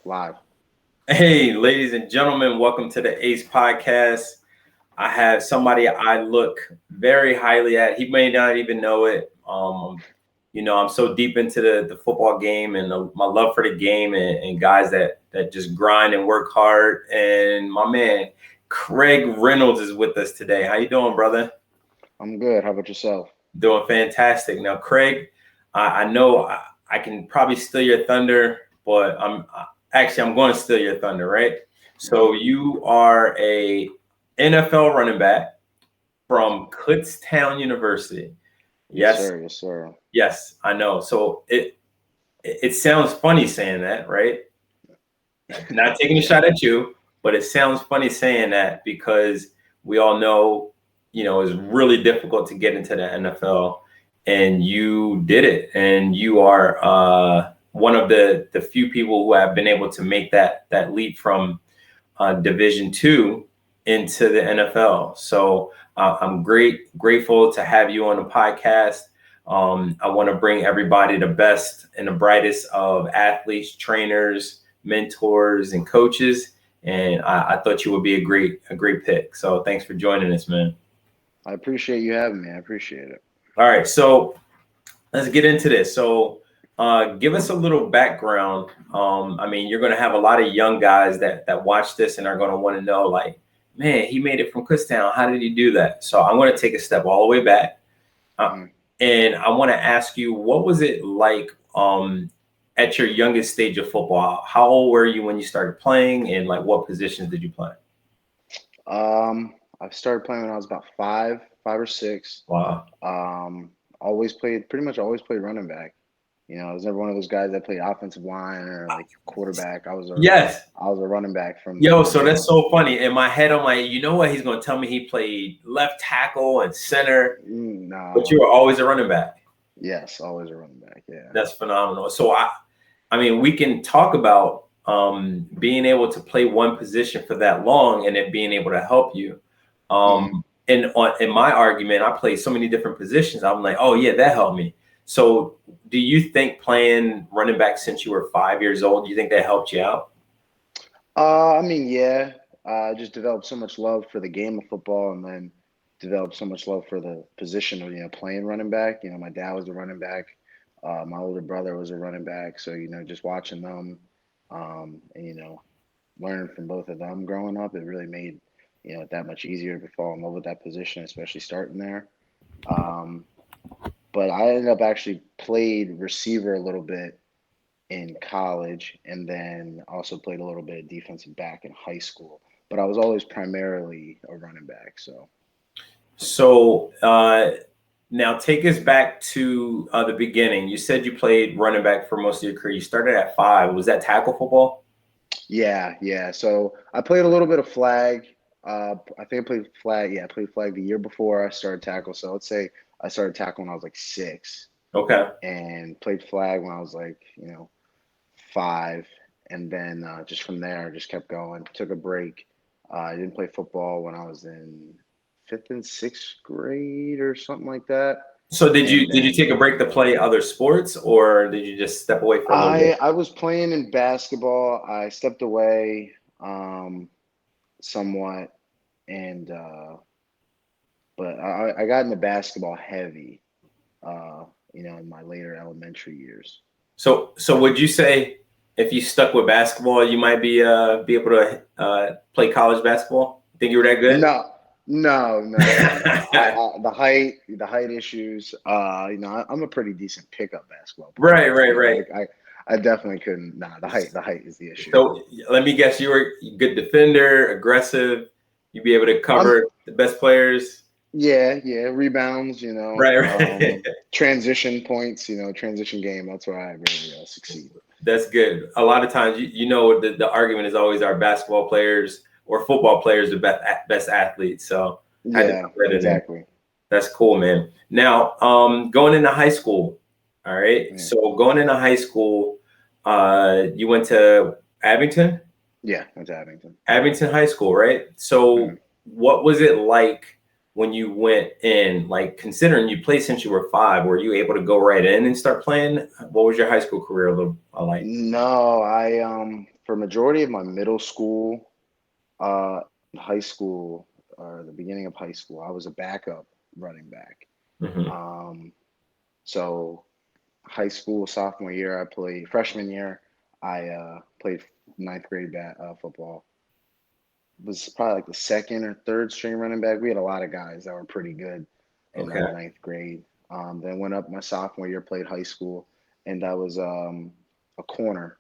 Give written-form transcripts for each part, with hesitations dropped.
Live. Hey, ladies and gentlemen, welcome to the Ace Podcast. I have somebody I look very highly at. He may not even know it. I'm so deep into the football game and my love for the game and guys that just grind and work hard. And my man, Craig Reynolds is with us today. How you doing, brother? I'm good. How about yourself? Doing fantastic. Now, Craig, I know I can probably steal your thunder, but I'm going to steal your thunder, right? So you are a NFL running back from Kutztown University. Yes, sir. Yes, sir. Yes, I know. So it sounds funny saying that, right? Not taking a shot at you, but it sounds funny saying that because we all know, it's really difficult to get into the NFL, and you did it, and you are one of the few people who have been able to make that leap from Division II into the NFL. So I'm grateful to have you on the podcast. I want to bring everybody the best and the brightest of athletes, trainers, mentors, and coaches. And I thought you would be a great pick. So thanks for joining us, man. I appreciate you having me. I appreciate it. All right, so let's get into this. So give us a little background. You're going to have a lot of young guys that watch this and are going to want to know, like, man, he made it from Kutztown. How did he do that? So I'm going to take a step all the way back. And I want to ask you, what was it like at your youngest stage of football? How old were you when you started playing, and like what positions did you play? I started playing when I was about five or six. Wow. Pretty much always played running back. I was never one of those guys that played offensive line or like quarterback. I was a running back from. So that's so funny. In my head, I'm like, you know what? He's going to tell me he played left tackle and center. No. But you were always a running back. Yes, always a running back. Yeah. That's phenomenal. So we can talk about being able to play one position for that long and it being able to help you. And in my argument, I played so many different positions. I'm like, oh yeah, that helped me. So do you think playing running back since you were 5 years old, do you think that helped you out? Yeah. I just developed so much love for the game of football, and then developed so much love for the position of, playing running back. My dad was a running back. My older brother was a running back. So, just watching them, and, learning from both of them growing up, it really made, it that much easier to fall in love with that position, especially starting there. But I ended up actually played receiver a little bit in college, and then also played a little bit of defensive back in high school. But I was always primarily a running back. So now take us back to the beginning. You said you played running back for most of your career. You started at 5. Was that tackle football? Yeah. So I played a little bit of flag. I think I played flag. Yeah, I played flag the year before I started tackle. So let's say I started tackle when I was like 6. Okay. And played flag when I was like, 5. And then just from there, just kept going. Took a break. I didn't play football when I was in 5th and 6th grade or something like that. So did you take a break to play other sports, or did you just step away for a little bit? I was playing in basketball. I stepped away somewhat, and but I got into basketball heavy, in my later elementary years. So would you say if you stuck with basketball, you might be able to play college basketball? Think you were that good? No. The height issues. I'm a pretty decent pickup basketball player. Right. I definitely couldn't. The height is the issue. So let me guess, you were a good defender, aggressive. You'd be able to cover the best players. Yeah, rebounds. Right. Transition points. Transition game. That's where I really succeed. That's good. A lot of times, the argument is always our basketball players or football players are best athletes. So yeah, exactly. That's cool, man. Now, going into high school. All right. Yeah. So going into high school, you went to Abington? Yeah, I went to Abington. Abington High School, right? So what was it like when you went in? Like, considering you played since you were 5, were you able to go right in and start playing? What was your high school career like? No, I for majority of my middle school, uh, high school, or the beginning of high school, I was a backup running back. Hmm. Um, so high school sophomore year, I played freshman year. I played ninth grade football. Was probably like the second or third string running back. We had a lot of guys that were pretty good in Okay. ninth grade. Then went up my sophomore year, played high school, and I was a corner,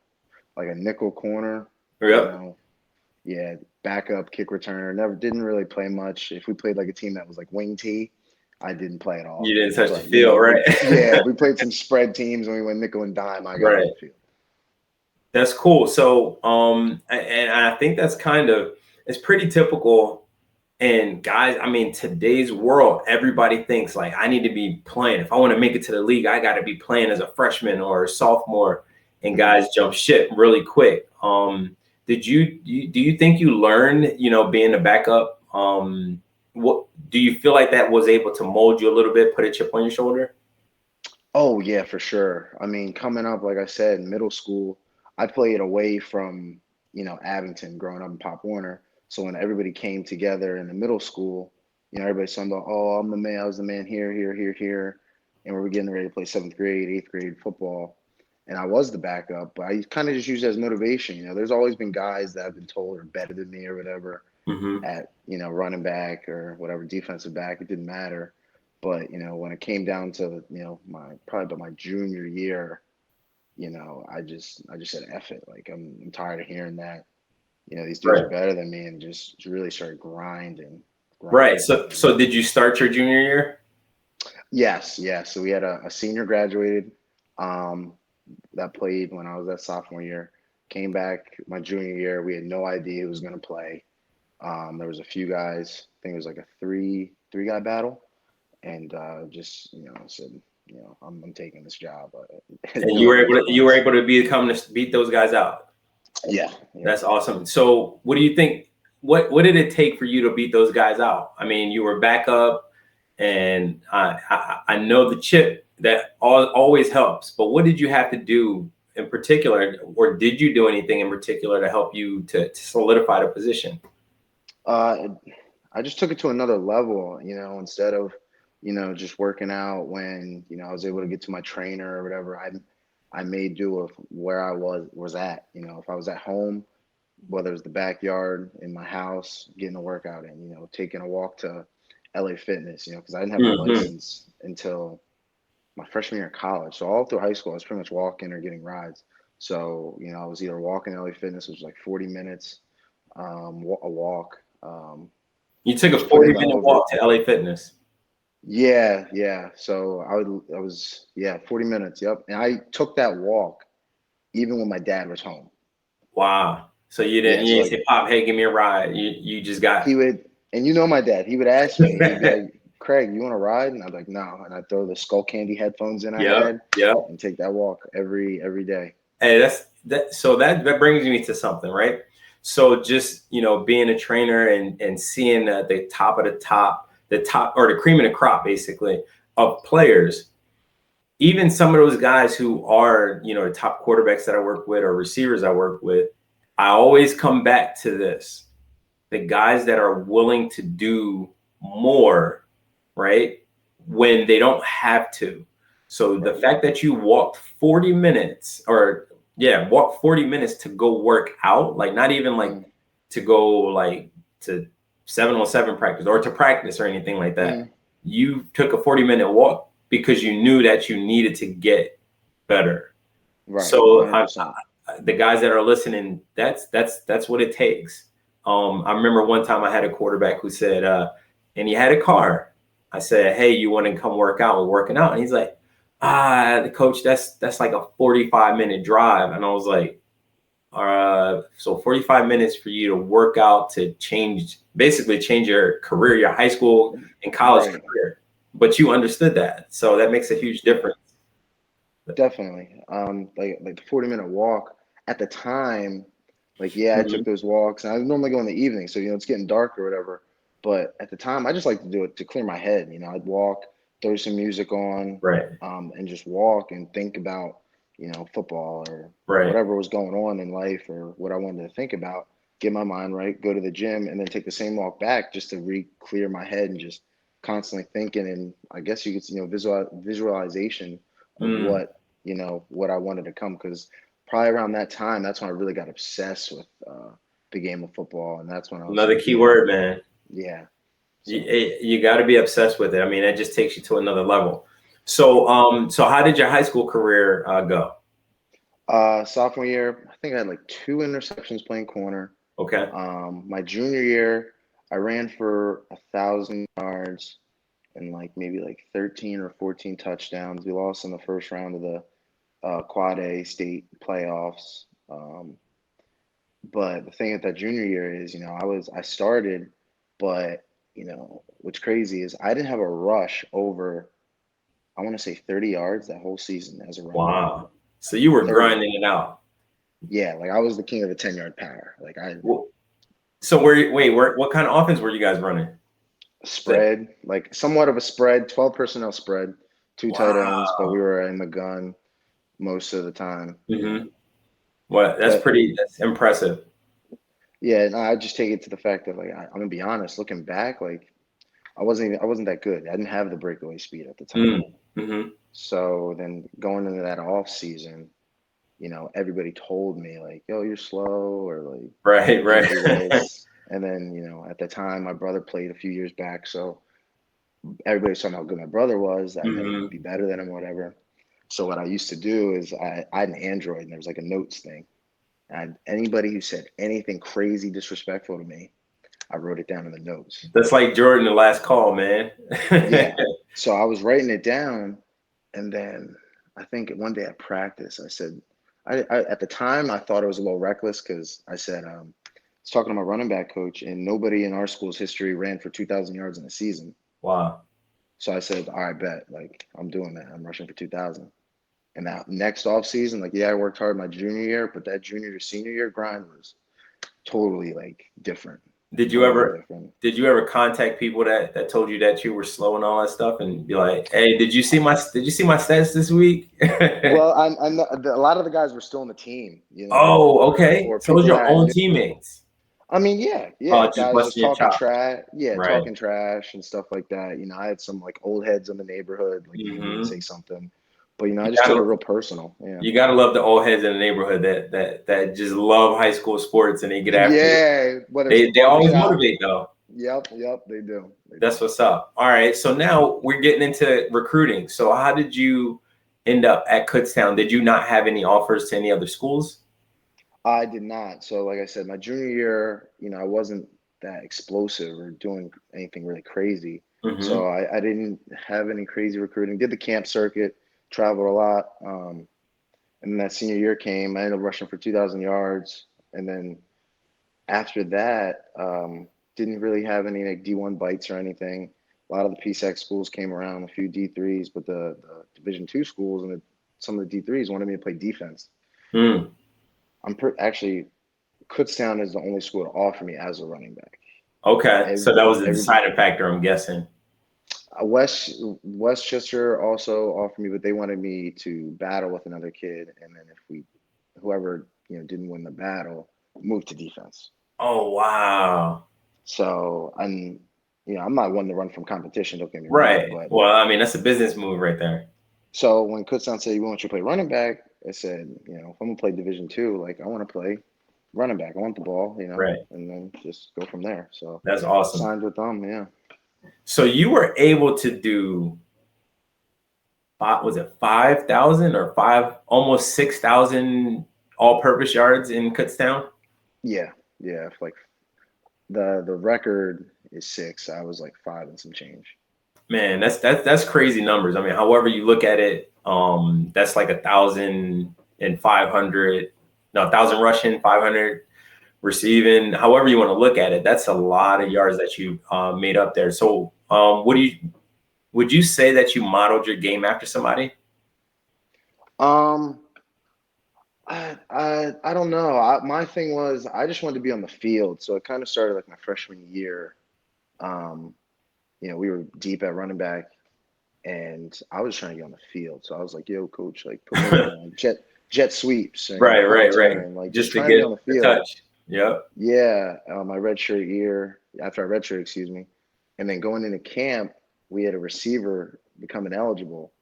like a nickel corner. You Yep. know, yeah, backup kick returner. Never didn't really play much. If we played like a team that was like wing T, I didn't play at all. You didn't touch the But field, right? yeah, we played some spread teams and we went nickel and dime. I got on Right. the field. That's cool. So, and I think that's kind of, it's pretty typical. And guys, I mean, today's world, everybody thinks like I need to be playing. If I want to make it to the league, I got to be playing as a freshman or a sophomore. And Mhm. guys jump ship really quick. Do you think you learned, being a backup? What do you feel like that was able to mold you a little bit, put a chip on your shoulder? Oh yeah, for sure. I mean, coming up, like I said, in middle school, I played away from, Abington growing up in Pop Warner. So when everybody came together in the middle school, everybody's talking about, oh, I'm the man, I was the man here, here, here, here. And we were getting ready to play seventh grade, eighth grade football. And I was the backup, but I kind of just used it as motivation. There's always been guys that I've been told are better than me or whatever Hmm. at, running back or whatever, defensive back, it didn't matter. But, when it came down to, my probably about my junior year, I just said F it. Like I'm tired of hearing that, these dudes are Right. better than me and just really started grinding, Right. grinding. So did you start your junior year? Yes, yes. So we had a senior graduated um that played when I was that sophomore year. Came back my junior year. We had no idea who was gonna play. There was a few guys. I think it was like a three guy battle. And just said I'm taking this job. And No questions you were asked. able to beat those guys out. Yeah, yeah. That's awesome. So what do you think? What did it take for you to beat those guys out? I mean, you were back up, and I know the chip that always helps. But what did you have to do in particular, or did you do anything in particular to help you to solidify the position? Uh, I just took it to another level. Instead of just working out when I was able to get to my trainer or whatever. I made do with where I was at. If I was at home, whether it's the backyard in my house, getting a workout in, taking a walk to LA Fitness, because I didn't have my Hmm. license until my freshman year in college. So all through high school, I was pretty much walking or getting rides. So, I was either walking to LA Fitness, which was like 40 minutes, a walk, You took a just putting the 40-minute over. walk to LA Fitness. Yeah, yeah. So I was, yeah, 40 minutes. Yep. And I took that walk even when my dad was home. Wow. So Yeah. you So didn't like say, "Pop, hey, give me a ride." You just he got. would, and my dad, he would ask me, he'd be like, Craig, you want to ride? And I'd be like, no. And I'd throw the skull candy headphones in I Yep. had Yep. and take that walk every day. Hey, so that brings me to something, right? So just being a trainer and seeing the top of the top or the cream of the crop, basically, of players. Even some of those guys who are the top quarterbacks that I work with or receivers I work with, I always come back to this: the guys that are willing to do more, right? When they don't have to. So the Right. fact that you walked 40 minutes or walk 40 minutes to go work out, like not even like Mm, to go like to 7-on-7 practice or to practice or anything like that. mm, You took a 40-minute walk because you knew that you needed to get better. right. So 100%. the guys that are listening, that's what it takes. I remember one time I had a quarterback who said, and he had a car. I said, "Hey, you want to come work out?" We're working out, and he's like, the coach, that's like a 45-minute drive." And I was like, so 45 minutes for you to work out to basically change your career, your high school and college Right. career. But you understood that, so that makes a huge Yeah. difference. Definitely. Like the 40-minute walk at the time, like yeah, I took Mhm. those walks and I normally go in the evening, so it's getting dark or whatever. But at the time, I just like to do it to clear my head. I'd walk, throw some music on, Right. and just walk and think about, football or Right. whatever was going on in life or what I wanted to think about, get my mind right, go to the gym, and then take the same walk back just to re-clear my head and just constantly thinking. And I guess you could, visualization of Mm. what I wanted to come. Because probably around that time, that's when I really got obsessed with the game of football, and that's when I was Another like, key word, man. yeah. You, So you got to be obsessed with it. I mean, it just takes you to another level. So, so how did your high school career go? sophomore year, I think I had like 2 interceptions playing corner. Okay. My junior year, I ran for 1,000 yards and like maybe like 13 or 14 touchdowns. We lost in the first round of the Quad A state playoffs. But the thing with that junior year is, I started, but what's crazy is I didn't have a rush over, I want to say 30 yards that whole season as a running back. Wow. So you were 30. grinding it out. Yeah, like I was the king of the 10-yard power. Like I So what kind of offense were you guys running? spread, like somewhat of a spread, 12 personnel spread, two tight ends, but we Wow. were in the gun most of the time. Mm-hmm. Well, But that's impressive. yeah, and I just take it to the fact that like I'm gonna be honest, looking back, like I wasn't that good. I didn't have the breakaway speed at the time. Mm-hmm. So then going into that off season, everybody told me like, "Yo, you're slow," or like, Right, "You right. can't do this." And then, at the time, my brother played a few years back, so everybody was talking how good my brother was. I meant Mm-hmm. would be better than him, or whatever. So what I used to do is I had an Android, and there was like a notes thing. And anybody who said anything crazy disrespectful to me, I wrote it down in the notes. That's like Jordan, the last call, man. Yeah. So I was writing it down, and then I think one day at practice, I said, at the time I thought it was a little reckless because I said, I was talking to my running back coach, and nobody in our school's history ran for 2,000 yards in a season. Wow. So I said, all right, bet, like I'm doing that. I'm rushing for 2,000. And that next off season, like yeah, I worked hard my junior year, but that junior to senior year grind was totally like different, Did you totally ever different. did you ever contact people that told you that you were slow and all that stuff and be like, hey, did you see my stats this week? Well, I know a lot of the guys were still on the team, Oh, or okay. So it was people your that I own knew. teammates. I mean, yeah, yeah, Oh, just guys just busting your talking chops. trash, yeah, Right. talking trash and stuff like that. I had some like old heads in the neighborhood, like maybe would say Mm-hmm. something, but I You just took it gotta real personal. Yeah, you gotta love the old heads in the neighborhood that just love high school sports and they get after it. yeah. Whether it's the They always barbershop, motivate though. yep, they do, That's what's up. All right. So now we're getting into recruiting. So how did you end up at Kutztown? Did you not have any offers to any other schools? I did not. So, like I said, my junior year, I wasn't that explosive or doing anything really crazy. Mm-hmm. So I didn't have any crazy recruiting. Did the camp circuit, traveled a lot. And then that senior year came. I ended up rushing for 2,000 yards. And then after that, didn't really have any like D1 bites or anything. A lot of the PSAC schools came around, a few D3s, but the Division two schools and some of the D3s wanted me to play defense. Mm. Actually, Kutztown is the only school to offer me as a running back. Okay. So that was the Every deciding factor, I'm guessing. Westchester also offered me, but they wanted me to battle with another kid, and then if whoever didn't win the battle, moved to defense. Oh, wow. So I'm not one to run from competition. Don't get me wrong, Right. but Well, I mean, that's a business move right there. so when Kutztown said we want you to play running back, I said, if I'm gonna play Division two, like I want to play running back. I want the ball, Right. and then just go from there. So That's awesome. signed with them, yeah. So you were able to do, was it 5,000 or almost 6,000 all-purpose yards in Kutztown? Yeah, yeah. Like the record is 6. I was like 5 and some change. Man, that's crazy numbers. I mean, however you look at it, that's like 1,500, no, 1,000 rushing, 500 receiving. However you want to look at it, that's a lot of yards that you made up there. So, would you say that you modeled your game after somebody? Um, I don't know. My thing was I just wanted to be on the field, so it kind of started like my freshman year. Um, we were deep at running back, and I was trying to get on the field. So I was like, "Yo, coach, like put me in." jet sweeps and Right, punt right, right. return, like just Just to trying to be get on the a field. touch. Yep. Yeah, my redshirt year, after I redshirt, excuse me, and then going into camp, we had a receiver becoming eligible,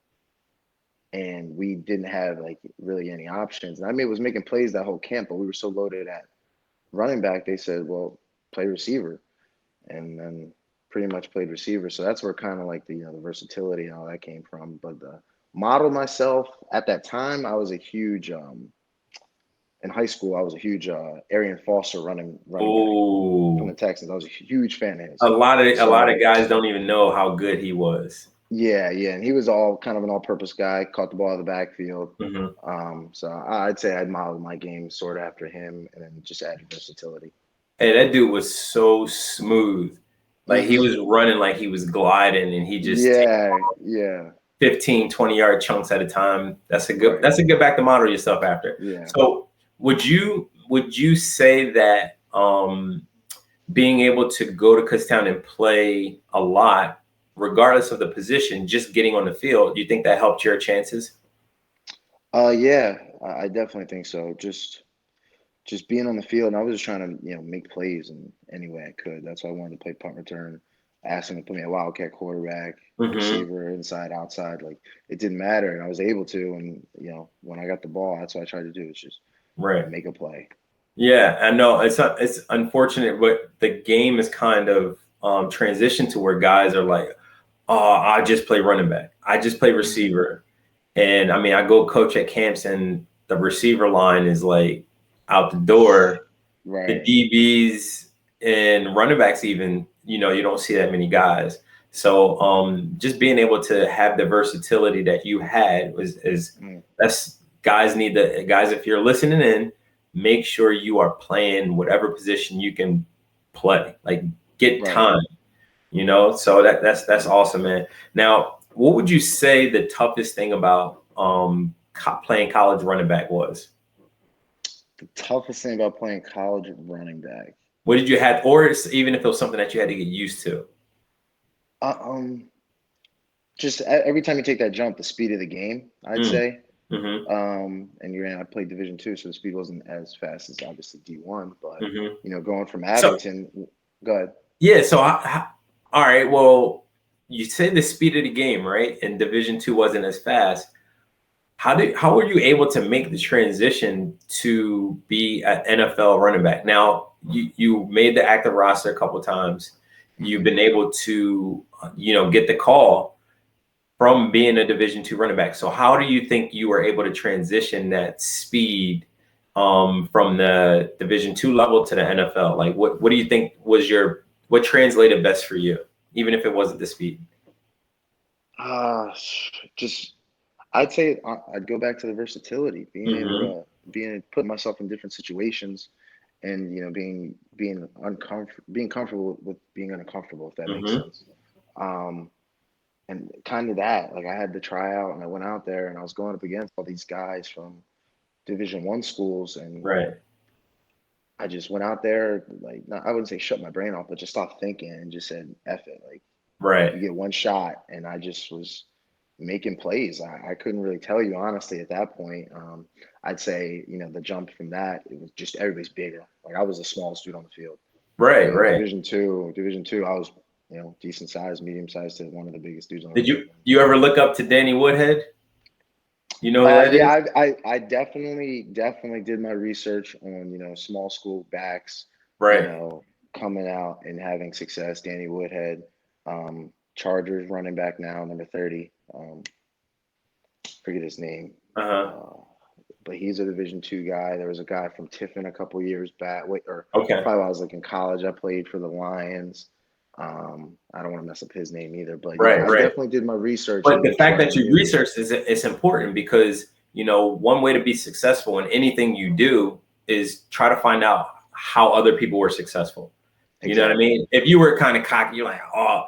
and we didn't have like really any options. And I mean, was making plays that whole camp, but we were so loaded at running back. They said, "Well, play receiver," and then pretty much played receiver. So that's where kind of like the the versatility and all that came from. But the model myself at that time, I was a huge in high school. I was a huge Arian Foster running back from the Oh, Texans. I was a huge fan of a his. lot of So guys don't even know how good he was. yeah, yeah, and he was all kind of an all-purpose guy. Caught the ball out of the backfield. Hmm. So I'd say I'd modeled my game sort of after him, and then just added versatility. Hey, that dude was so smooth. Like he Hmm. was running like he was gliding and he just take Yeah, yeah, 15, 20-yard chunks at a time. right. That's a good back to model yourself after. Yeah. So would you say that being able to go to Kutztown and play a lot, regardless of the position, just getting on the field, do you think that helped your chances? Yeah, I definitely think so. Just being on the field, and I was just trying to make plays in any way I could. That's why I wanted to play punt return. I asked him to put me a wildcat quarterback, Hmm. receiver, inside, outside. Like it didn't matter, and I was able to. And when I got the ball, that's what I tried to do. Is just Right. make a play. Yeah, I know it's unfortunate, but the game is kind of transitioned to where guys are like, oh, I just play running back. I just play Hmm. receiver. And I mean, I go coach at camps and the receiver line is like out the door. The Right, DBs and running backs, even, you don't see that many guys. So just being able to have the versatility that you had is mm, that's guys, if you're listening in, make sure you are playing whatever position you can play. Like get right. time, so that's awesome, man. Now, what would you say the toughest thing about playing college running back was? The toughest thing about playing college running back. What did you have, or even if it was something that you had to get used to? Uh, um, just every time you take that jump, the speed of the game, I'd Mm, say. mm-hmm, And I played Division 2, so the speed wasn't as fast as obviously D1. But mm-hmm. going from So Abington, go ahead. yeah, so all right, well, you say the speed of the game, right? And Division 2 wasn't as fast. How were you able to make the transition to be an NFL running back? Now you made the active roster a couple of times. You've Hmm. been able to get the call from being a Division 2 running back. So how do you think you were able to transition that speed from the Division 2 level to the NFL? Like what do you think was what translated best for you, even if it wasn't the speed? Uh, just I'd say I'd go back to the versatility, being able Mm-hmm. to put myself in different situations, and being comfortable with being uncomfortable, if that makes Mm-hmm. sense. Um, and kind of that, like I had to try out, and I went out there, and I was going up against all these guys from Division 1 schools, and Right. I just went out there, like not, I wouldn't say shut my brain off, but just stopped thinking and just said, "F it." Like Right. you get one shot, and I just was making plays. I couldn't really tell you honestly at that point. I'd say the jump from that, it was just everybody's bigger. Like I was the smallest dude on the field. Right. Right. Division 2, I was decent size, medium size to one of the biggest dudes on the Did field. you ever look up to Danny Woodhead? You know who that is? Yeah, I definitely did my research on small school backs, you Right. know, coming out and having success. Danny Woodhead, Chargers running back now, number 30. Forget his name, Uh-huh. uh, but he's a Division 2 guy. There was a guy from Tiffin a couple years back. Wait, or Okay. probably while I was like in college. I played for the Lions. I don't want to mess up his name either, but yeah, Right. I Right. definitely did my research But and the make fact sure I that you knew. researched is important because one way to be successful in anything you do is try to find out how other people were successful. You know what I Exactly. mean? If you were kind of cocky, you're like, oh,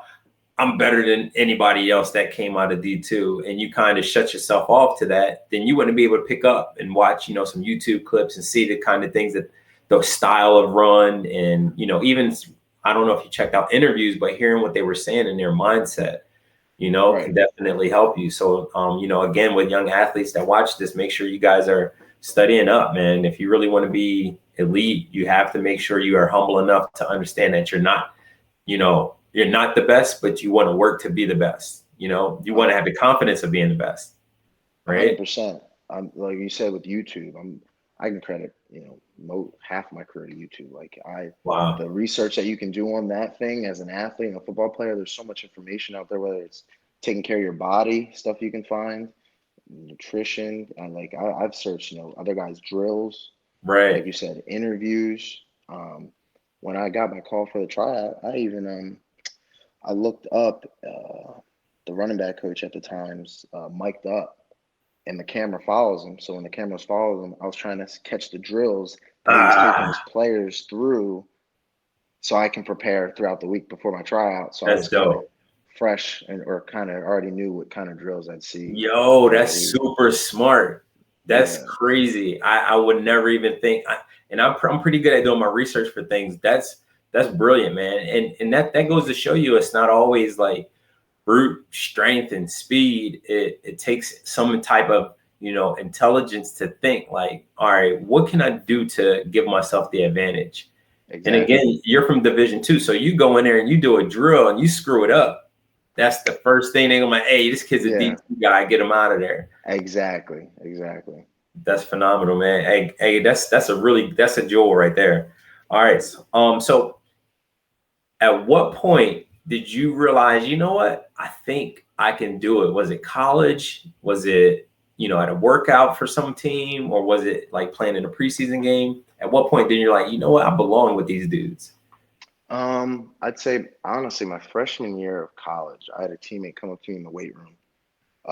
I'm better than anybody else that came out of D2, and you kind of shut yourself off to that, then you wouldn't be able to pick up and watch, some YouTube clips and see the kind of things that the style of run and, even I don't know if you checked out interviews, but hearing what they were saying in their mindset, can Right. definitely help you. So, again, with young athletes that watch this, make sure you guys are studying up, man. If you really want to be elite, you have to make sure you are humble enough to understand that you're not, you're not the best, but you want to work to be the best. You want to have the confidence of being the best, right? 100%. Like you said with YouTube, I can credit half my career to YouTube. Like Wow. the research that you can do on that thing as an athlete and a football player, there's so much information out there, whether it's taking care of your body, stuff you can find, nutrition, and like I've searched, other guys' drills, like Right. you said, interviews. When I got my call for the tryout, I even I looked up the running back coach at the time's mic'd up, and the camera follows him. So when the cameras follow him, I was trying to catch the drills that he was taking Ah, his players through, so I can prepare throughout the week before my tryout. So I that's was kind of dope. fresh or kind of already knew what kind of drills I'd see Yo, throughout the that's week. super smart. That's Yeah, crazy. I would never even think. And I'm pretty good at doing my research for things. That's brilliant, man. And that goes to show you it's not always like brute strength and speed. It takes some type of intelligence to think like, all right, what can I do to give myself the advantage? And exactly. again, you're from Division II, so you go in there and you do a drill and you screw it up. That's the first thing they're gonna like, hey, this kid's a Yeah, D2 guy, get him out of there. exactly. That's phenomenal, man. Hey, that's a jewel right there. All right. So at what point did you realize, you know what? I think I can do it. Was it college? Was it, at a workout for some team, or was it like playing in a preseason game? At what point did you like, you know what, I belong with these dudes? I'd say honestly, my freshman year of college, I had a teammate come up to me in the weight room.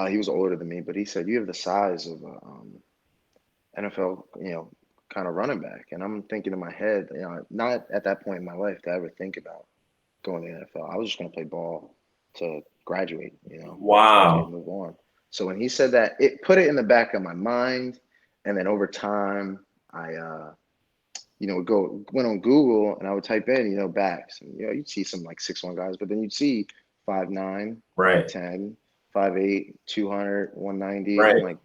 He was older than me, but he said, "You have the size of a NFL, kind of running back." And I'm thinking in my head, not at that point in my life to ever think about going to the NFL. I was just going to play ball to graduate, graduate, Wow. move on. So when he said that, it put it in the back of my mind, and then over time, I went on Google and I would type in, backs, and you'd see some like 6'1" guys, but then you'd see 5'9", Right. 5'10", 5'8", 200, 190, and I'm Right. like,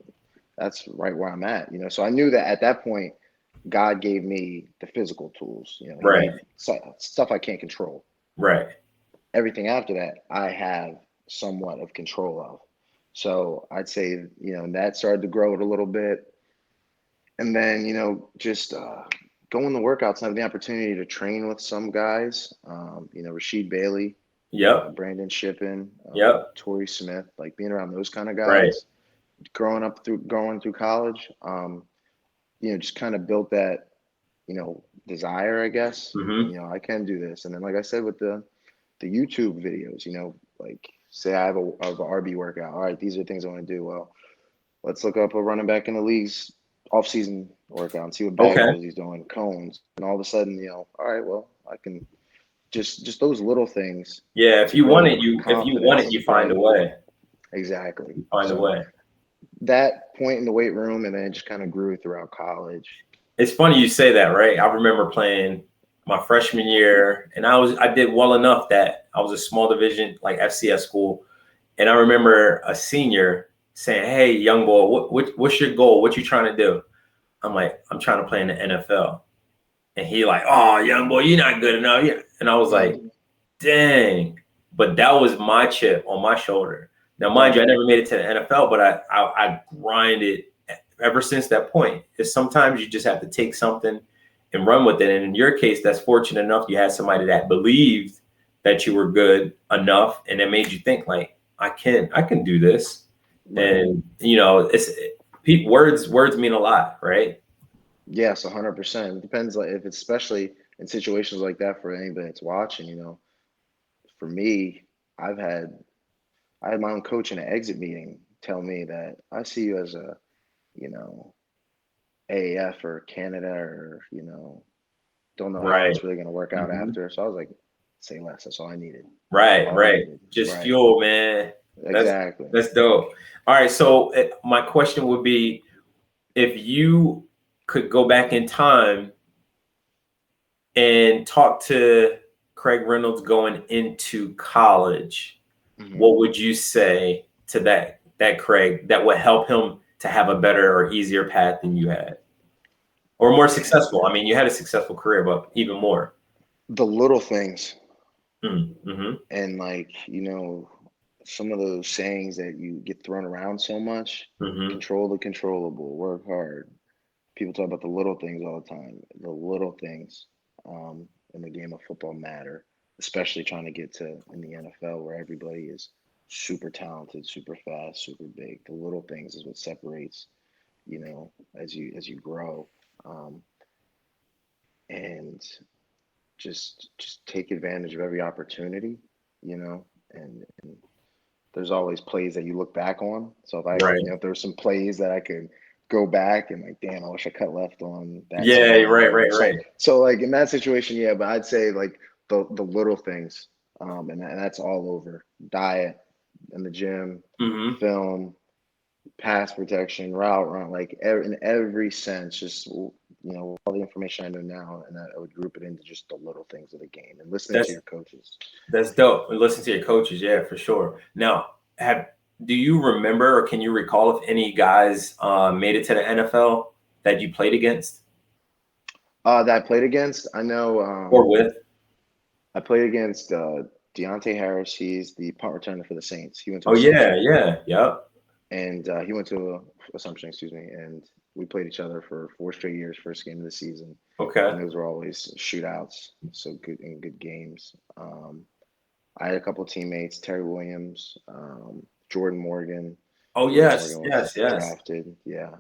that's right where I'm at, So I knew that at that point, God gave me the physical tools. He Right. gave stuff I can't control. Right. Everything after that, I have somewhat of control of. So I'd say, that started to grow it a little bit. And then, just going to workouts and have the opportunity to train with some guys, Rasheed Bailey, Yep. Brandon Shippen, Yep. Torrey Smith, like being around those kind of Right. guys, going through college, just kind of built that, desire, I guess. Mm-hmm. I can do this. And then, like I said, with the YouTube videos, like say I have a RB workout. All right, these are things I want to do. Well, let's look up a running back in the league's off-season workout and see what bag Okay. drills he's doing, cones, and all of a sudden, all right, well, I can just those little things Yeah. If to you want it, build you confidence, find right? a way. Exactly. You find a So way. that point in the weight room, and then it just kind of grew throughout college. It's funny you say that, right? I remember playing my freshman year, and I did well enough that I was a small division like FCS school, and I remember a senior saying, "Hey, young boy, what's your goal? What you trying to do?" I'm like, "I'm trying to play in the NFL," and he like, "Oh, young boy, you're not good enough." Yeah. And I was like, Mm-hmm. "Dang!" But that was my chip on my shoulder. Now, mind you, Right. I never made it to the NFL, but I grinded ever since that point. Is sometimes you just have to take something and run with it. And in your case, that's fortunate enough you had somebody that believed that you were good enough, and it made you think like, I can do this. Right. And words mean a lot, right? Yes, 100%. It depends, like if it's especially in situations like that for anybody that's watching. For me, I've had I had my own coach in an exit meeting tell me that I see you as a, you know, AAF or Canada, or, don't know how Right. it's really going to work out Mhm. after. So I was like, say less. That's all I needed. Right, All I right. needed. Just Right. fuel, man. That's Exactly. that's dope. All right, so my question would be, if you could go back in time and talk to Craig Reynolds going into college, Hmm. what would you say to that Craig that would help him to have a better or easier path than you had, or more successful? I mean, you had a successful career, but even more. The little things. Mm-hmm. And like, some of those sayings that you get thrown around so much, Mm-hmm. control the controllable, work hard. People talk about the little things all the time. The little things in the game of football matter, especially trying to get to in the NFL where everybody is super talented, super fast, super big. The little things is what separates, as you grow. Um, and just take advantage of every opportunity, and there's always plays that you look back on. So Right. if there's some plays that I could go back and like, damn, I wish I cut left on that Yeah. time. Right. So like in that situation, yeah, but I'd say like the little things, and that's all over diet in the gym, Mm-hmm. film, pass protection, route run, like in every sense, just all the information I know now, and I would group it into just the little things of the game and listening to That's your coaches. that's dope. Listen to your coaches, yeah, for sure. Now, do you remember or can you recall if any guys made it to the NFL that you played against That I played against, I know. or with? I played against Deontay Harris. He's the punt returner for the Saints. He went to Oh yeah, Assumption, yep. and he went to Assumption, excuse me. And we played each other for 4 straight years, first game of the season, Okay. and those were always shootouts, so good games. I had a couple of teammates, Terry Williams, Jordan Morgan. Oh Jordan yes, Morgan was yes. drafted, yeah.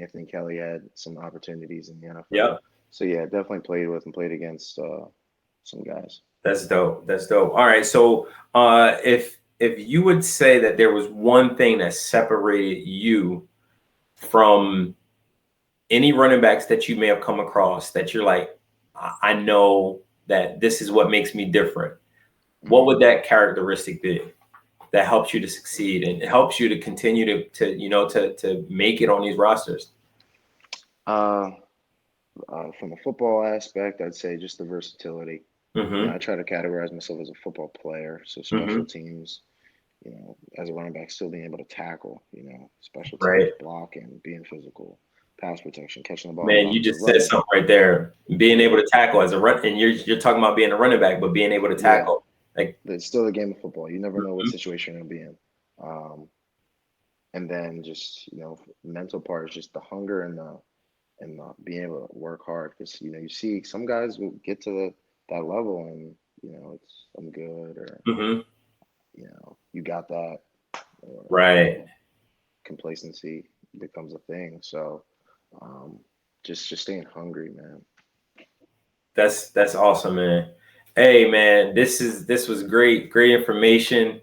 Anthony Kelly had some opportunities in the NFL, Yep. so yeah, definitely played with and played against some guys. That's dope. That's dope. All right. So if you would say that there was one thing that separated you from any running backs that you may have come across that you're like, I know that this is what makes me different. What would that characteristic be that helps you to succeed and it helps you to continue to make it on these rosters? Uh, from a football aspect, I'd say just the versatility. Mm-hmm. I try to categorize myself as a football player, so special Mm-hmm. teams, as a running back, still being able to tackle, special teams, Right. blocking, being physical, pass protection, catching the ball Man, you around, but just said running. something right there. Being able Yeah, to tackle as a run, and you're talking about being a running back, but being able to yeah. tackle, like, It's still a game of football. You never know what mhm. situation you'll be in. And then just, mental part is just the hunger and being able to work hard because, you see some guys will get to that level and, it's I'm good or, Mm-hmm. you got that or, Right. complacency becomes a thing. So just staying hungry, man. That's awesome, man. Hey, man, this was great information.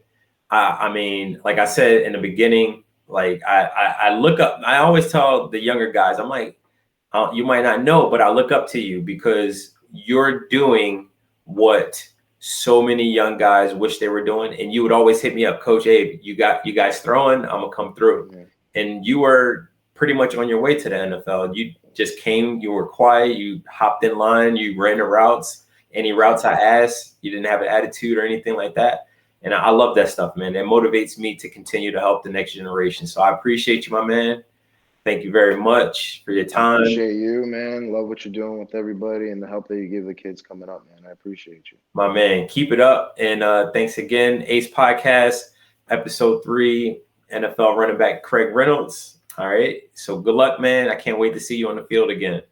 I mean, like I said in the beginning, like I look up. I always tell the younger guys, I'm like, you might not know, but I look up to you because you're doing what so many young guys wish they were doing. And you would always hit me up, Coach Abe, you guys throwing, I'm gonna come through. Yeah. And you were pretty much on your way to the NFL. You just came, you were quiet, you hopped in line, you ran the routes. Any routes I asked, you didn't have an attitude or anything like that. And I love that stuff, man. It motivates me to continue to help the next generation. So I appreciate you, my man. Thank you very much for your I time. appreciate you, man. Love what you're doing with everybody and the help that you give the kids coming up, man. I appreciate you. My man, keep it up. And thanks again. Ace Podcast, episode 3, NFL running back Craig Reynolds. All right. So good luck, man. I can't wait to see you on the field again.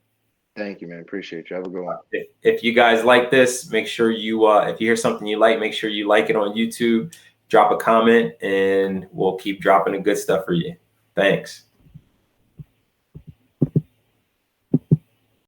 Thank you, man. Appreciate you. Have a good one. If you guys like this, make sure you, if you hear something you like, make sure you like it on YouTube, drop a comment, and we'll keep dropping the good stuff for you. Thanks.